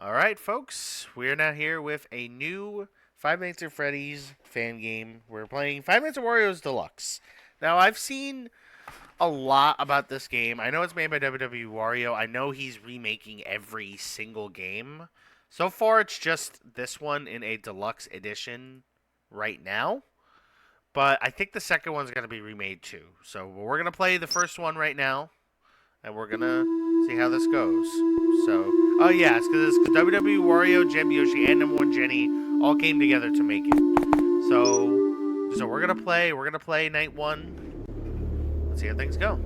Alright, folks, we're now here with a new Five Nights at Freddy's fan game. We're playing Five Nights at Wario's Deluxe. Now, I've seen a lot about this game. I know it's made by WWE Wario. I know he's remaking every single game. So far, it's just this one in a deluxe edition right now. But I think the second one's going to be remade too. So we're going to play the first one right now, and we're going to see how this goes. So, oh yeah, it's because WWE Wario, Gem Yoshi, and Number One Jenny all came together to make it. So we're gonna play. We're gonna play night one. Let's see how things go.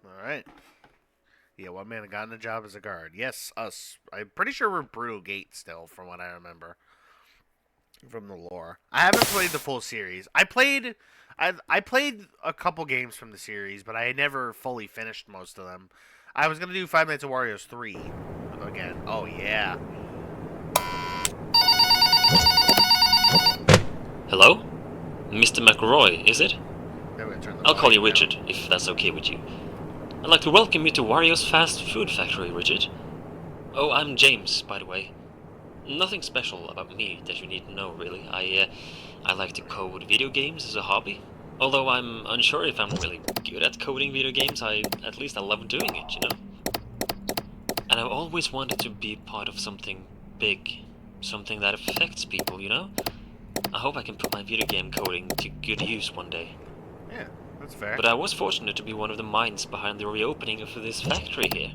All right. Yeah, one man got in a job as a guard. Yes, us. I'm pretty sure we're Brutal Gate still, from what I remember from the lore. I haven't played the full series. I played a couple games from the series, but I never fully finished most of them. I was gonna do Five Nights at Wario's 3 again. Oh yeah. Hello? Mr. McRoy, is it? I'll call you volume Richard, down. if that's okay with you. I'd like to welcome you to Wario's Fast Food Factory, Richard. Oh, I'm James, by the way. Nothing special about me that you need to know, really. I like to code video games as a hobby. Although I'm unsure if I'm really good at coding video games, at least I love doing it, you know? And I've always wanted to be part of something big. Something that affects people, you know? I hope I can put my video game coding to good use one day. Yeah, that's fair. But I was fortunate to be one of the minds behind the reopening of this factory here.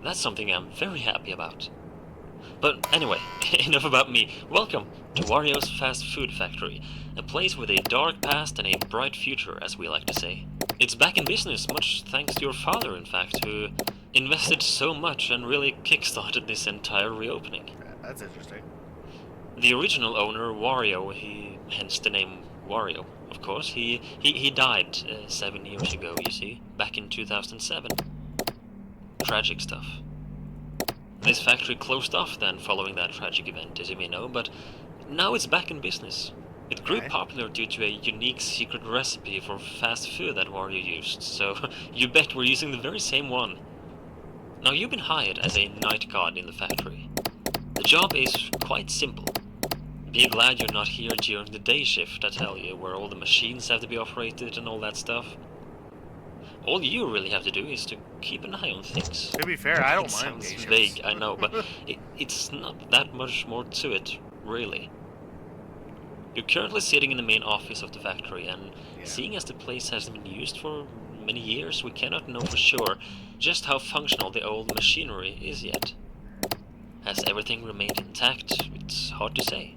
That's something I'm very happy about. But anyway, enough about me. Welcome to Wario's Fast Food Factory, a place with a dark past and a bright future, as we like to say. It's back in business, much thanks to your father, in fact, who invested so much and really kickstarted this entire reopening. That's interesting. The original owner, Wario, hence the name Wario, of course, he died 7 years ago, you see, back in 2007. Tragic stuff. This factory closed off then following that tragic event, as you may know, but now it's back in business. It grew Okay. popular due to a unique secret recipe for fast food that Wario used, so you bet we're using the very same one. Now you've been hired as a night guard in the factory. The job is quite simple. Be glad you're not here during the day shift, I tell you, where all the machines have to be operated and all that stuff. All you really have to do is to keep an eye on things. To be fair, I don't It mind sounds day shifts. vague, I know, but it's not that much more to it, really. You're currently sitting in the main office of the factory, and Yeah. seeing as the place hasn't been used for many years, we cannot know for sure just how functional the old machinery is yet. Has everything remained intact? It's hard to say.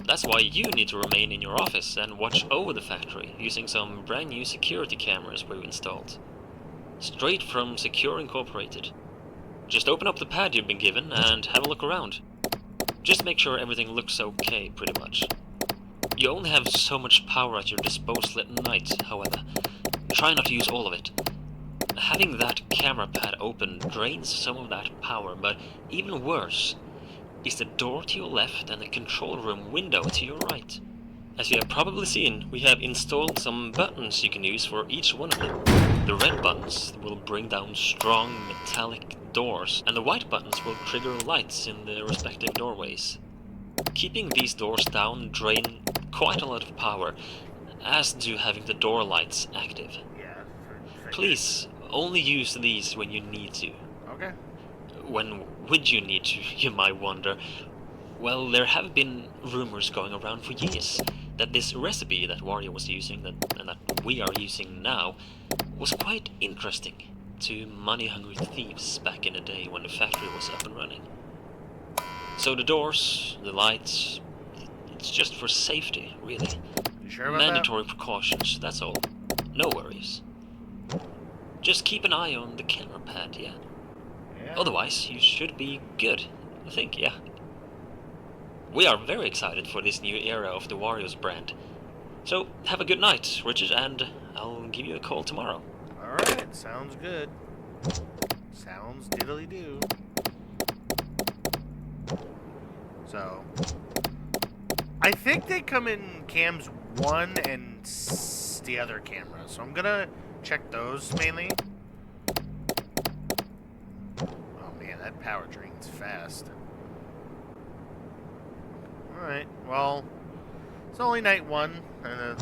That's why you need to remain in your office and watch over the factory using some brand new security cameras we've installed. Straight from Secure Incorporated. Just open up the pad you've been given and have a look around. Just make sure everything looks okay, pretty much. You only have so much power at your disposal at night, however. Try not to use all of it. Having that camera pad open drains some of that power, but even worse is the door to your left and the control room window to your right. As you have probably seen, we have installed some buttons you can use for each one of them. The red buttons will bring down strong metallic doors, and the white buttons will trigger lights in the respective doorways. Keeping these doors down drain quite a lot of power, as do having the door lights active. Yeah. Please, only use these when you need to. Okay. When would you need to, you might wonder? Well, there have been rumors going around for years that this recipe that Wario was using, and that we are using now, was quite interesting to money-hungry thieves back in the day when the factory was up and running. So the doors, the lights, It's just for safety, really. You sure about Mandatory precautions, that's all. No worries. Just keep an eye on the camera pad, yeah? Yeah. Otherwise, you should be good, I think, yeah. We are very excited for this new era of the Warios brand. So, have a good night, Richard, and I'll give you a call tomorrow. Alright, sounds good. Sounds diddly-do. So, I think they come in cams 1 and the other camera, so I'm gonna check those mainly. Oh man, that power drains fast. Alright, well, it's only night 1. Yeah,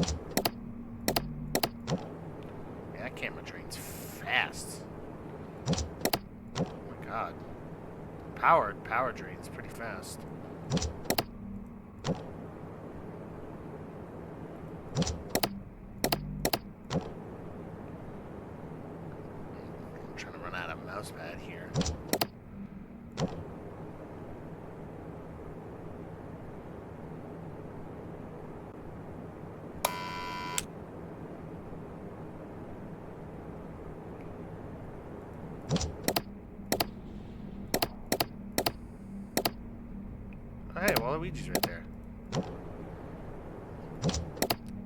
that camera drains fast. Oh my god. Power drains pretty fast. I'm trying to run out of mouse pad here. Oh, hey, Waluigi's right there.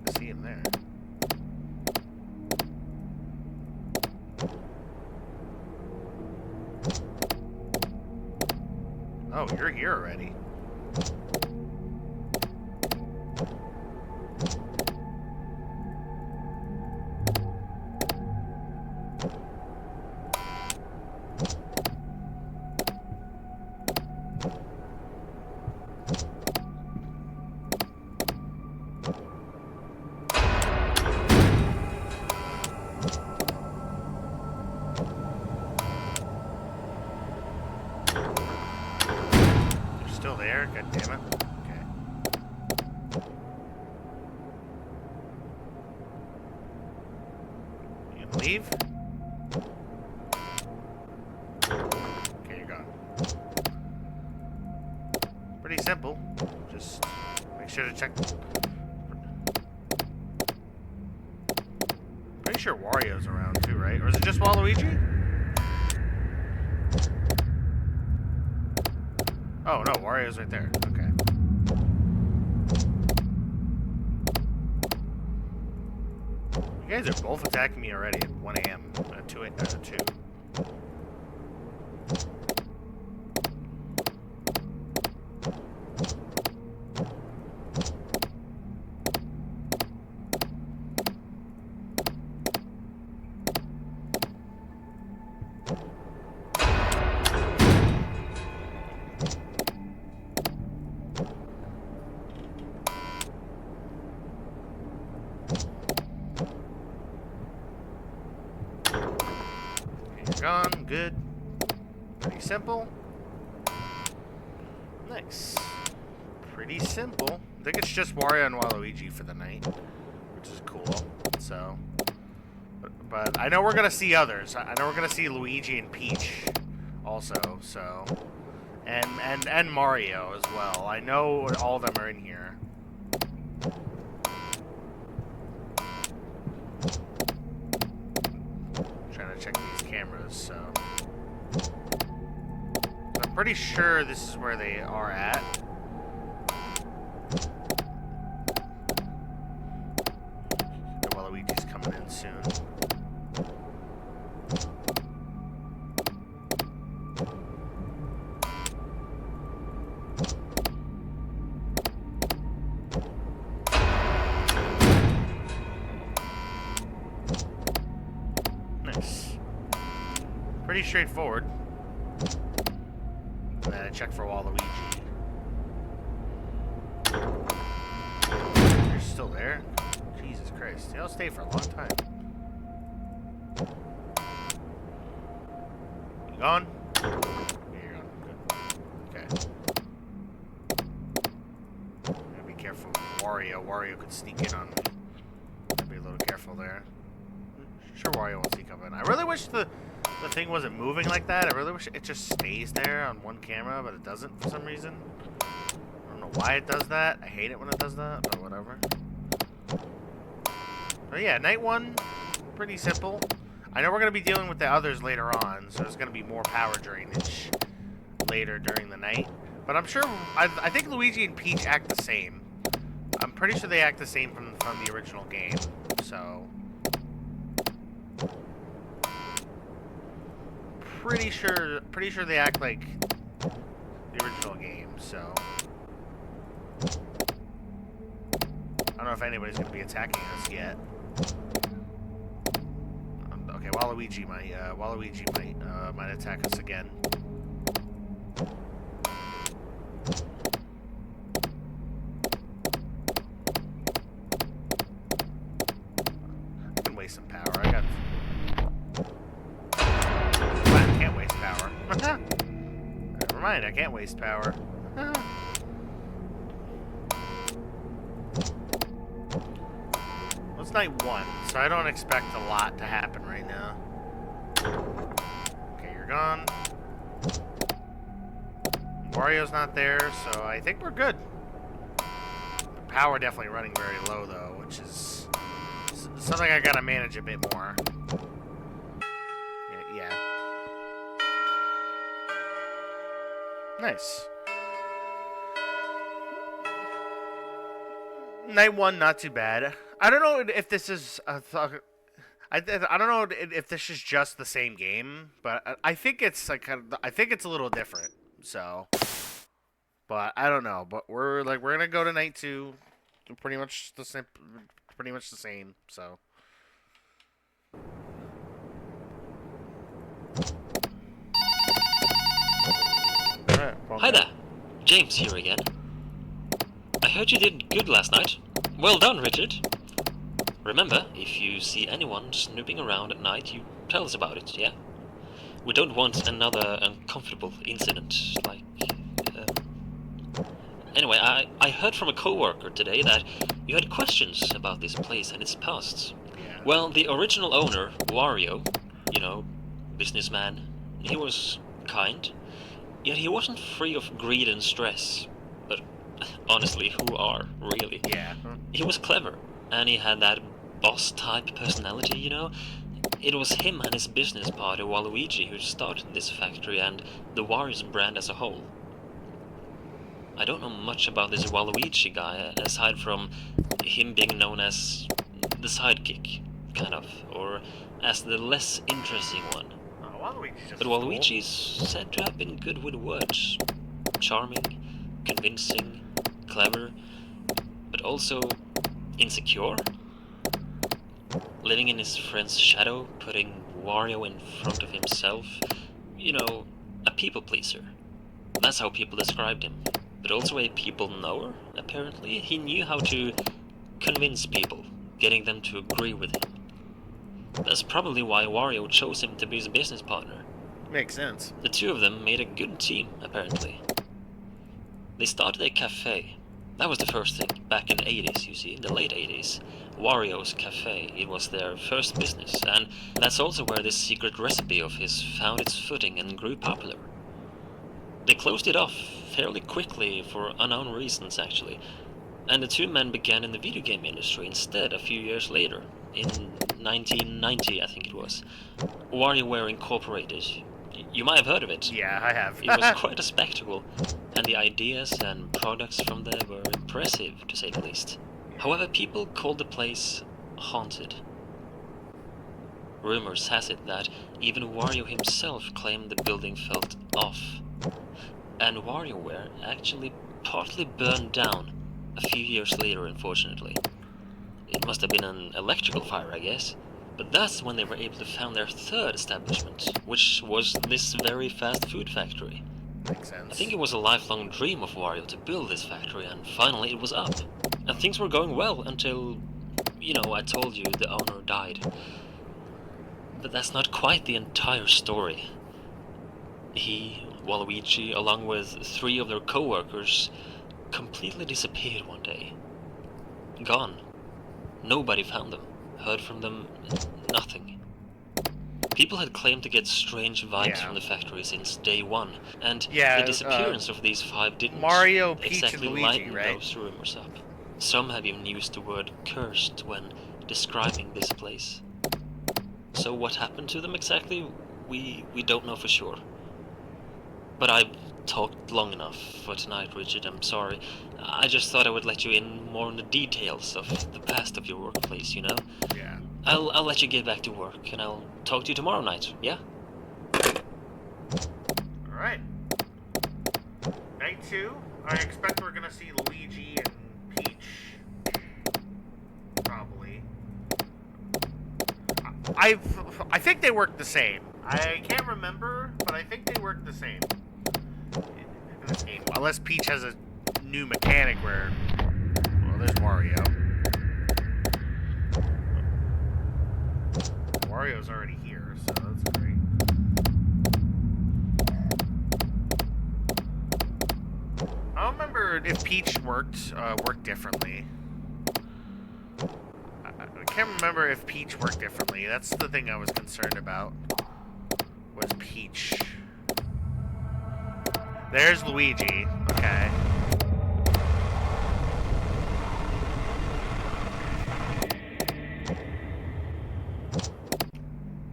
I see him there. Oh, you're here already. Still there? God damn it. Okay. You gonna leave? Okay, you're gone. Pretty simple. Just make sure to check. Pretty sure Wario's around too, right? Or is it just Waluigi? Oh no, Wario's right there. Okay. You guys are both attacking me already at 1 a.m. 2. Gone, good. Pretty simple. Nice. Pretty simple. I think it's just Wario and Waluigi for the night, which is cool. So, but I know we're gonna see others. I know we're gonna see Luigi and Peach also. So, and Mario as well. I know all of them are in here. Trying to check these cameras, so I'm pretty sure this is where they are at. Waluigi's coming in soon. Nice. Pretty straightforward. And then I check for Waluigi. You're still there? Jesus Christ. They'll stay for a long time. You gone? Yeah, you're gone. Good. Okay. Gotta be careful with Wario. Wario could sneak in on me. Gotta be a little careful there. Sure, Wario won't sneak up in. I really wish the thing wasn't moving like that. I really wish it just stays there on one camera, but it doesn't for some reason. I don't know why it does that. I hate it when it does that, but whatever. But yeah, night 1, pretty simple. I know we're going to be dealing with the others later on, so there's going to be more power drainage later during the night. But I'm sure, I think Luigi and Peach act the same. I'm pretty sure they act the same from the original game, so... Pretty sure they act like the original game, so... I don't know if anybody's going to be attacking us yet. Okay, Waluigi might attack us again. I can waste some power. I got... I can't waste power. Never mind, I can't waste power. Well, it's night 1, so I don't expect a lot to happen right now. Okay, you're gone. Wario's not there, so I think we're good. The power definitely running very low, though, which is something I gotta manage a bit more. Yeah. Nice. Night 1, not too bad. I don't know if this is I don't know if this is just the same game, but I think it's like I think it's a little different. So, but I don't know. But we're gonna go to night 2, pretty much the same. So. Alright, Hi there, James here again. I heard you did good last night. Well done, Richard. Remember, if you see anyone snooping around at night, you tell us about it, yeah? We don't want another uncomfortable incident, like... Anyway, I heard from a co-worker today that you had questions about this place and its past. Yeah. Well, the original owner, Wario, you know, businessman, he was kind, yet he wasn't free of greed and stress. But honestly, who are, really? Yeah. He was clever, and he had that boss-type personality, you know? It was him and his business partner, Waluigi, who started this factory and the Warios brand as a whole. I don't know much about this Waluigi guy, aside from him being known as the sidekick, kind of, or as the less interesting one. But Waluigi is said to have been good with words. Charming, convincing, clever, but also insecure. Living in his friend's shadow, putting Wario in front of himself. You know, a people pleaser. That's how people described him. But also a people knower, apparently. He knew how to convince people, getting them to agree with him. That's probably why Wario chose him to be his business partner. Makes sense. The two of them made a good team, apparently. They started a cafe. That was the first thing, back in the 80s, you see, in the late 80s. Wario's Cafe, it was their first business, and that's also where this secret recipe of his found its footing and grew popular. They closed it off fairly quickly for unknown reasons, actually, and the two men began in the video game industry instead a few years later, in 1990, I think it was. WarioWare Incorporated. You might have heard of it. Yeah, I have. It was quite a spectacle, and the ideas and products from there were impressive, to say the least. However, people called the place haunted. Rumors has it that even Wario himself claimed the building felt off. And WarioWare actually partly burned down a few years later, unfortunately. It must have been an electrical fire, I guess. But that's when they were able to found their third establishment, which was this very fast food factory. Makes sense. I think it was a lifelong dream of Wario to build this factory, and finally it was up. And things were going well until, you know, I told you the owner died. But that's not quite the entire story. He, Waluigi, along with 3 of their co-workers, completely disappeared one day. Gone. Nobody found them. Heard from them. Nothing. People had claimed to get strange vibes Yeah. from the factory since day one, and Yeah, the disappearance of these 5 didn't Mario, Peach, exactly and Luigi, lighten right? those rumors up. Some have even used the word cursed when describing this place. So what happened to them exactly, we don't know for sure. But I've talked long enough for tonight, Richard, I'm sorry. I just thought I would let you in more on the details of the past of your workplace, you know? Yeah. I'll let you get back to work, and I'll talk to you tomorrow night, yeah? Alright. Night 2. I expect we're gonna see Luigi and Peach. Probably. I think they work the same. I can't remember, but I think they work the same in this game. Unless Peach has a new mechanic where... Well, there's Wario. Wario's already here, so that's great. I don't remember if Peach worked differently. I can't remember if Peach worked differently. That's the thing I was concerned about. Was Peach. There's Luigi. Okay.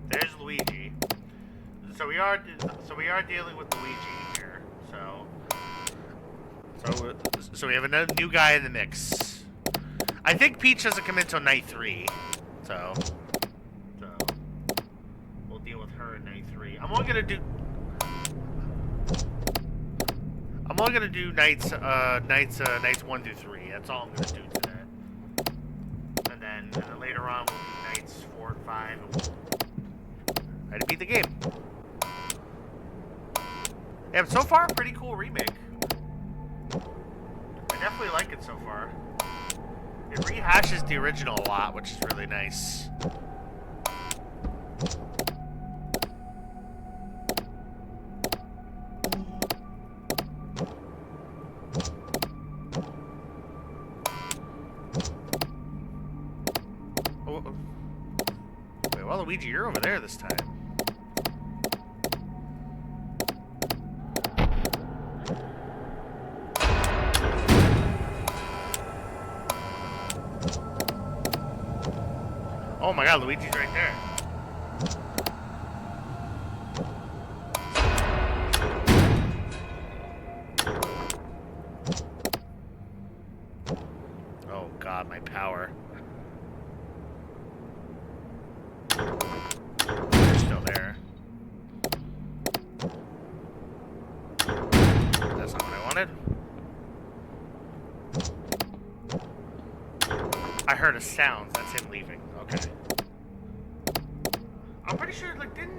There's Luigi. So we are dealing with Luigi here. So we have another new guy in the mix. I think Peach doesn't come in until night 3. So we'll deal with her in night 3. I'm only gonna do nights 1 through 3. That's all I'm gonna do today. And then later on we'll do nights 4 and 5 and we'll try to beat the game. Yeah, but so far a pretty cool remake. I definitely like it so far. It rehashes the original a lot, which is really nice. Oh, wait, Waluigi, you're over there this time. Oh my god, Luigi's right there. Oh god, my power. You're still there. That's not what I wanted. I heard a sound. That's him leaving. Okay. I'm pretty sure, like, didn't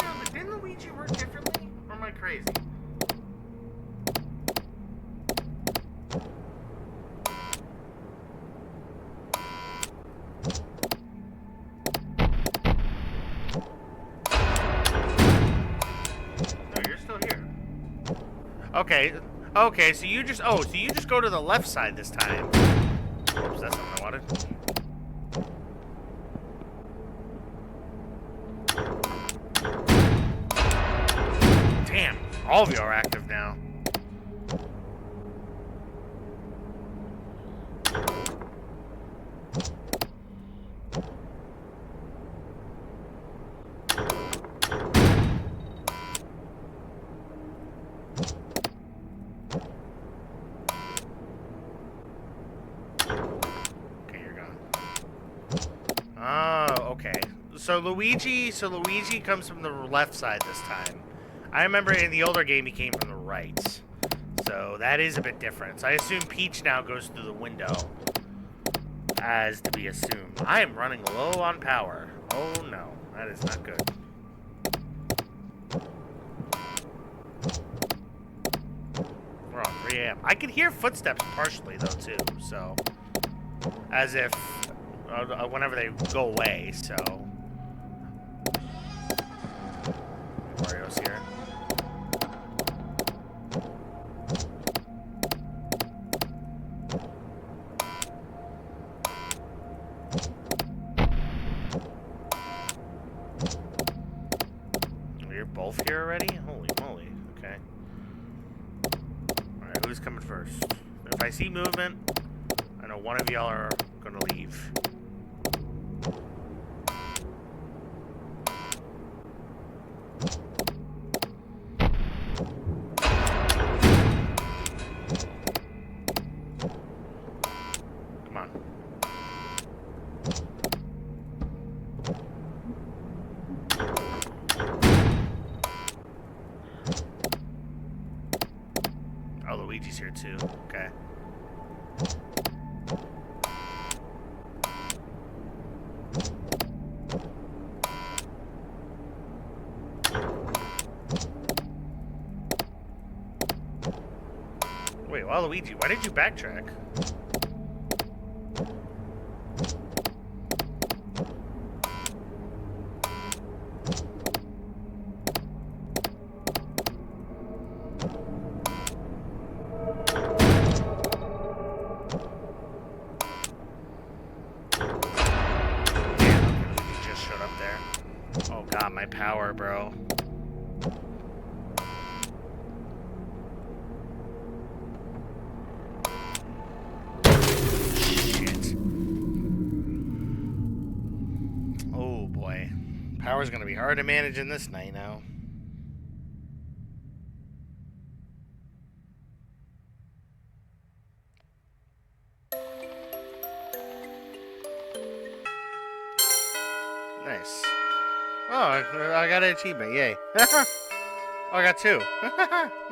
Luigi work differently? Or am I crazy? No, you're still here. Okay. Okay, so you just go to the left side this time. Oops, that's not what I wanted. Damn, all of you are active now. Okay, you're gone. Oh, okay. So Luigi comes from the left side this time. I remember in the older game he came from the right. So that is a bit different. So I assume Peach now goes through the window. As to be assumed. I am running low on power. Oh no, that is not good. We're on 3 a.m. I can hear footsteps partially though too, so as if whenever they go away, so Wario's here. wolf here already? Holy moly. Okay. Alright, who's coming first? If I see movement, I know one of y'all are gonna leave. Come on. Oh, Luigi's here too. Okay. Wait, Waluigi, why did you backtrack? Oh god, my power, bro. Shit. Oh boy. Power's gonna be hard to manage in this night now. Nice. Oh, I got an achievement. Yay. Oh, I got 2.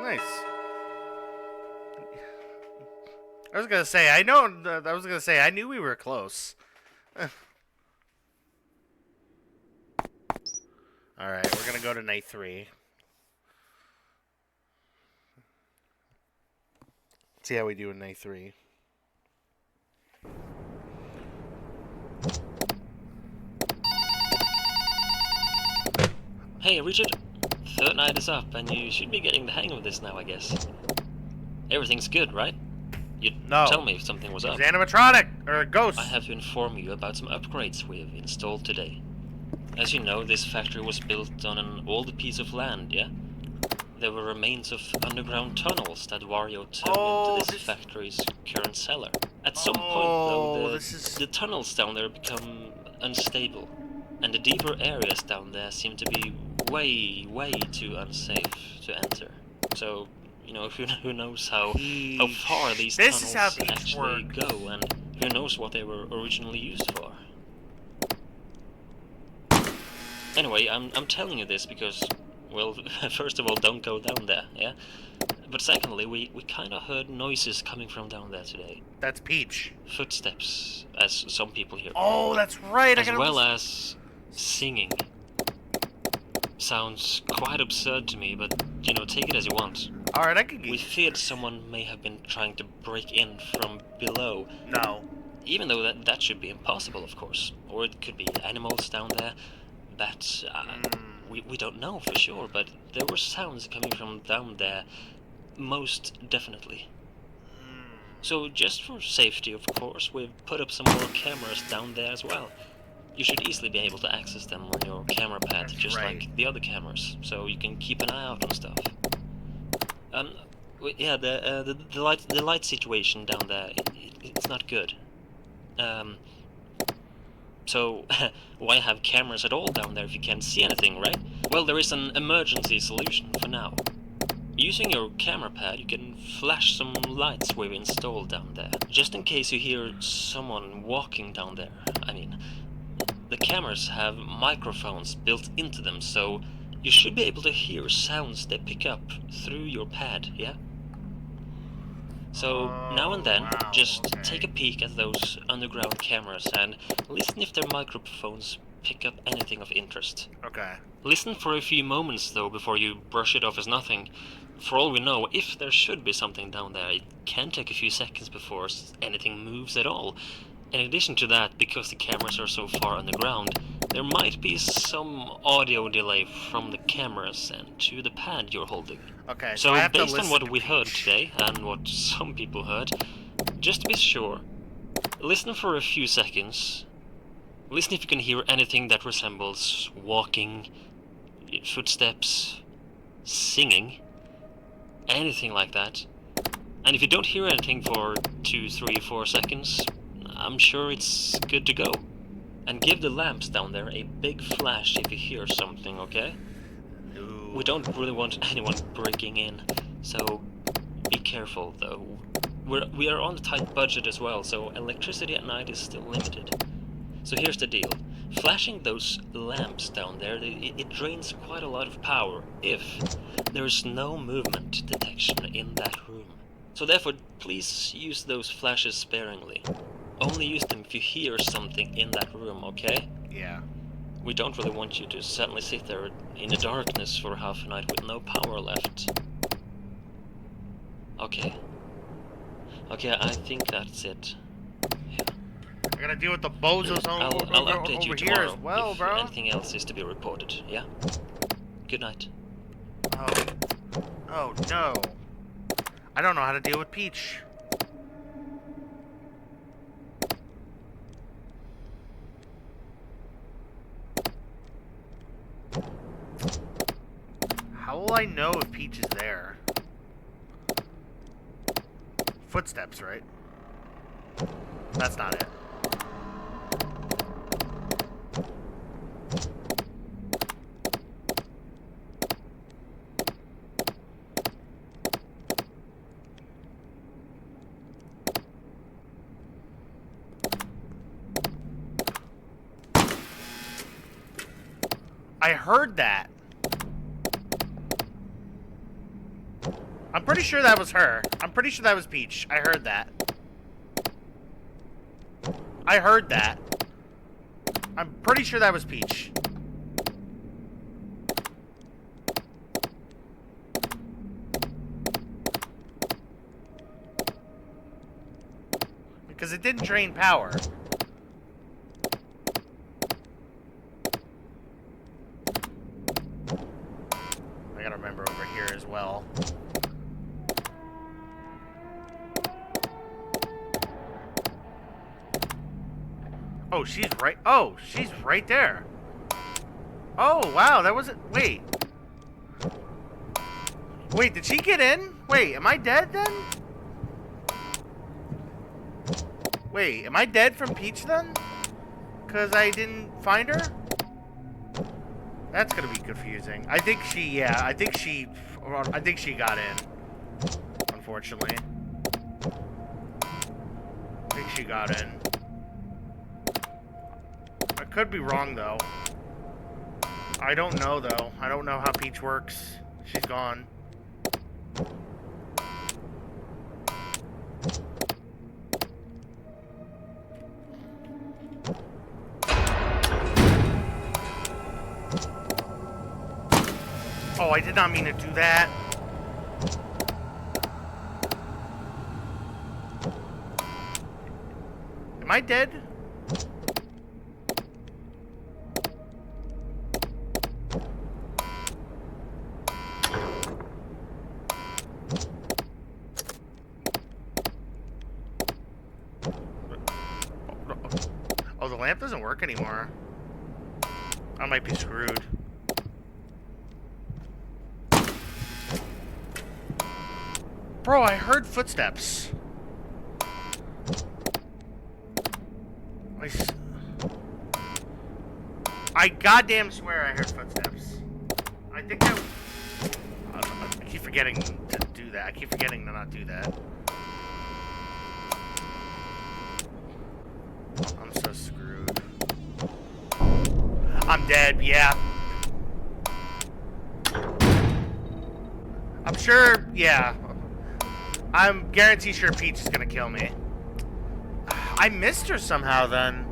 Nice. I was gonna say, I knew we were close. Alright, we're gonna go to night 3. See how we do in night 3. Hey, Richard. Third night is up, and you should be getting the hang of this now, I guess. Everything's good, right? You'd tell me if something was up. It's animatronic! Or a ghost! I have to inform you about some upgrades we've installed today. As you know, this factory was built on an old piece of land, yeah? There were remains of underground tunnels that Wario turned into this factory's current cellar. At some point, though, the tunnels down there become unstable, and the deeper areas down there seem to be way too unsafe to enter. So, you know, who knows how far these tunnels actually go, and who knows what they were originally used for. Anyway, I'm telling you this because, well, first of all, don't go down there, yeah? But secondly, we kinda heard noises coming from down there today. That's Peach. Footsteps, as some people hear. Oh, that's right! As well as singing. Sounds quite absurd to me, but, you know, take it as you want. Alright, I can get We feared someone may have been trying to break in from below. No. Even though that should be impossible, of course. Or it could be animals down there. Bats, we don't know for sure, but there were sounds coming from down there, most definitely. So just for safety, of course, we've put up some more cameras down there as well. You should easily be able to access them on your camera pad, just like the other cameras, so you can keep an eye out on stuff. Yeah, the light situation down there, it's not good. So, why have cameras at all down there if you can't see anything, right? Well, there is an emergency solution for now. Using your camera pad, you can flash some lights we've installed down there, just in case you hear someone walking down there. I mean, the cameras have microphones built into them, so you should be able to hear sounds they pick up through your pad, yeah? So, now and then, just take a peek at those underground cameras and listen if their microphones pick up anything of interest. Okay. Listen for a few moments, though, before you brush it off as nothing. For all we know, if there should be something down there, it can take a few seconds before anything moves at all. In addition to that, because the cameras are so far underground, there might be some audio delay from the cameras and to the pad you're holding. Okay, so based on what we heard today, and what some people heard, just to be sure, listen for a few seconds. Listen if you can hear anything that resembles walking, footsteps, singing, anything like that. And if you don't hear anything for 2, 3, 4 seconds, I'm sure it's good to go. And give the lamps down there a big flash if you hear something, okay? Ooh. We don't really want anyone breaking in, so be careful though. We are on a tight budget as well, so electricity at night is still limited. So here's the deal. Flashing those lamps down there, it drains quite a lot of power if there's no movement detection in that room. So therefore, please use those flashes sparingly. Only use them if you hear something in that room, okay? Yeah. We don't really want you to suddenly sit there in the darkness for half a night with no power left. Okay. Okay, I think that's it. Yeah. I gotta deal with the bozos I'll update you over here tomorrow as well, if bro. anything else is to be reported, yeah? Good night. Oh. Oh, no. I don't know how to deal with Peach. How will I know if Peach is there? Footsteps, right? That's not it. I heard that. I'm pretty sure that was her. I'm pretty sure that was Peach. I heard that. I heard that. I'm pretty sure that was Peach. Because it didn't drain power. I gotta remember over here as well. Oh, she's right. Oh, she's right there. Oh, wow, that wasn't. Wait. Wait, did she get in? Wait, am I dead then? Wait, am I dead from Peach then? Because I didn't find her? That's gonna be confusing. I think she got in. Unfortunately. I think she got in. I could be wrong, though. I don't know, though. I don't know how Peach works. She's gone. Oh, I did not mean to do that. Am I dead? Oh, the lamp doesn't work anymore. I might be screwed. Bro, I heard footsteps. I goddamn swear I heard footsteps. I think I keep forgetting to do that. I keep forgetting to not do that. I'm so screwed. I'm dead, yeah. I'm sure, yeah. I'm guaranteed sure Peach is gonna kill me. I missed her somehow then.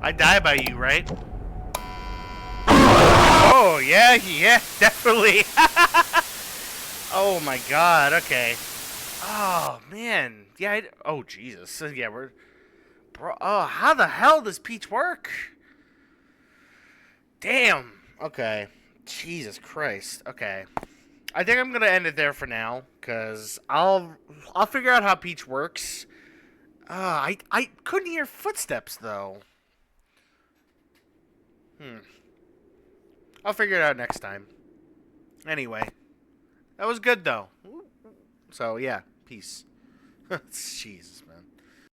I die by you, right? Oh, yeah, definitely. Oh my god, okay. Oh, man. Yeah, oh, Jesus. Yeah, we're... Bro, oh, how the hell does Peach work? Damn. Okay. Jesus Christ. Okay. I think I'm gonna end it there for now, cause I'll figure out how Peach works. I couldn't hear footsteps though. Hmm. I'll figure it out next time. Anyway, that was good though. So yeah, peace. Jesus, man.